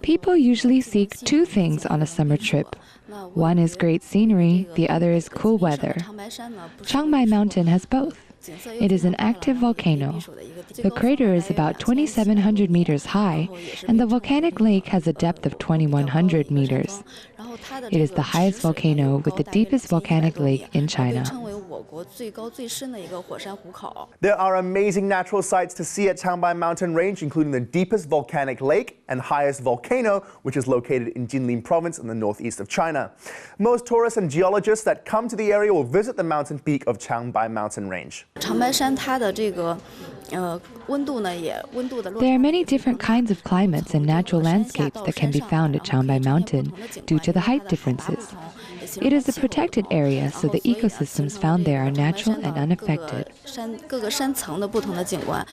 People usually seek two things on a summer trip. One is great scenery, the other is cool weather. Changbai Mountain has both. It is an active volcano. The crater is about 2,700 meters high, and the volcanic lake has a depth of 2,100 meters. It is the highest volcano with the deepest volcanic lake in China. There are amazing natural sights to see at Changbai Mountain Range, including the deepest volcanic lake and highest volcano, which is located in Jilin Province in the northeast of China. Most tourists and geologists that come to the area will visit the mountain peak of Changbai Mountain Range. There are many different kinds of climates and natural landscapes that can be found at Changbai Mountain due to the height differences. It is a protected area, so the ecosystems found there are natural and unaffected.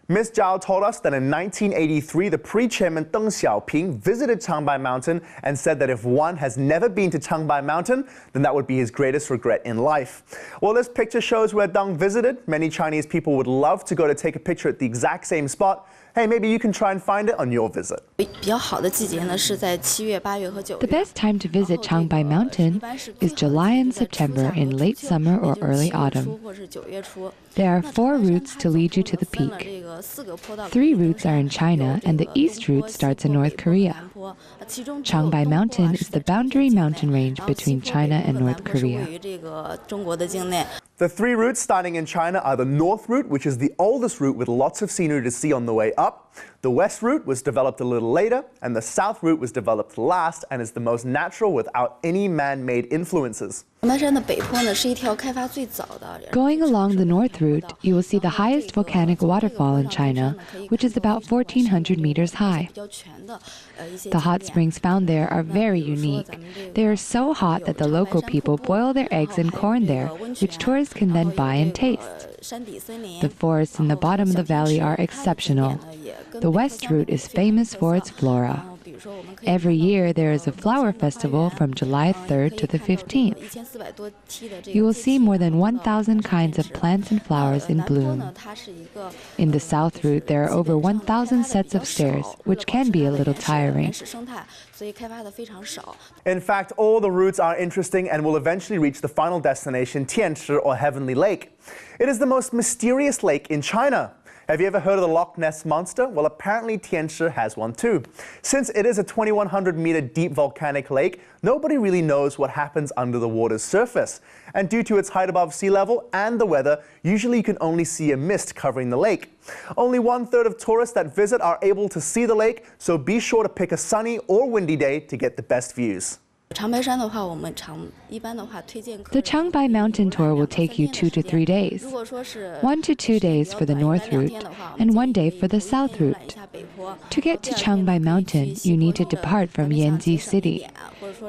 Ms. Zhao told us that in 1983, the pre-chairman Deng Xiaoping visited Changbai Mountain and said that if one has never been to Changbai Mountain, then that would be his greatest regret in life. Well, this picture shows where Deng visited. Many Chinese people would love to go to take a picture at the exact same spot. Hey, maybe you can try and find it on your visit. The best time to visit Changbai Mountain is July and September in late summer or early autumn. There are 4 routes to lead you to the peak. 3 routes are in China, and the east route starts in North Korea. Changbai Mountain is the boundary mountain range between China and North Korea. The 3 routes starting in China are the north route, which is the oldest route with lots of scenery to see on the way up. The west route was developed a little later, and the south route was developed last and is the most natural without any man-made influences. Going along the north route, you will see the highest volcanic waterfall in China, which is about 1,400 meters high. The hot springs found there are very unique. They are so hot that the local people boil their eggs and corn there, which tourists can then buy and taste. The forests in the bottom of the valley are exceptional. The west route is famous for its flora. Every year there is a flower festival from July 3rd to the 15th. You will see more than 1,000 kinds of plants and flowers in bloom. In the south route there are over 1,000 sets of stairs, which can be a little tiring. In fact, all the routes are interesting and will eventually reach the final destination, Tianchi, or Heavenly Lake. It is the most mysterious lake in China. Have you ever heard of the Loch Ness Monster? Well, apparently Tianchi has one too. Since it is a 2,100-meter deep volcanic lake, nobody really knows what happens under the water's surface. And due to its height above sea level and the weather, usually you can only see a mist covering the lake. Only 1/3 of tourists that visit are able to see the lake, so be sure to pick a sunny or windy day to get the best views. The Changbai Mountain Tour will take you 2 to 3 days. 1 to 2 days for the north route and 1 day for the south route. To get to Changbai Mountain, you need to depart from Yanji City.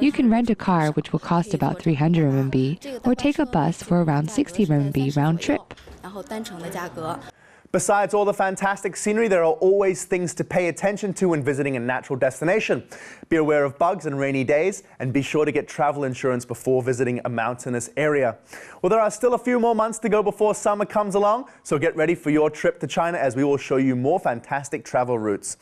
You can rent a car, which will cost about 300 RMB, or take a bus for around 60 RMB round trip. Besides all the fantastic scenery, there are always things to pay attention to when visiting a natural destination. Be aware of bugs and rainy days, and be sure to get travel insurance before visiting a mountainous area. Well, there are still a few more months to go before summer comes along, so get ready for your trip to China as we will show you more fantastic travel routes.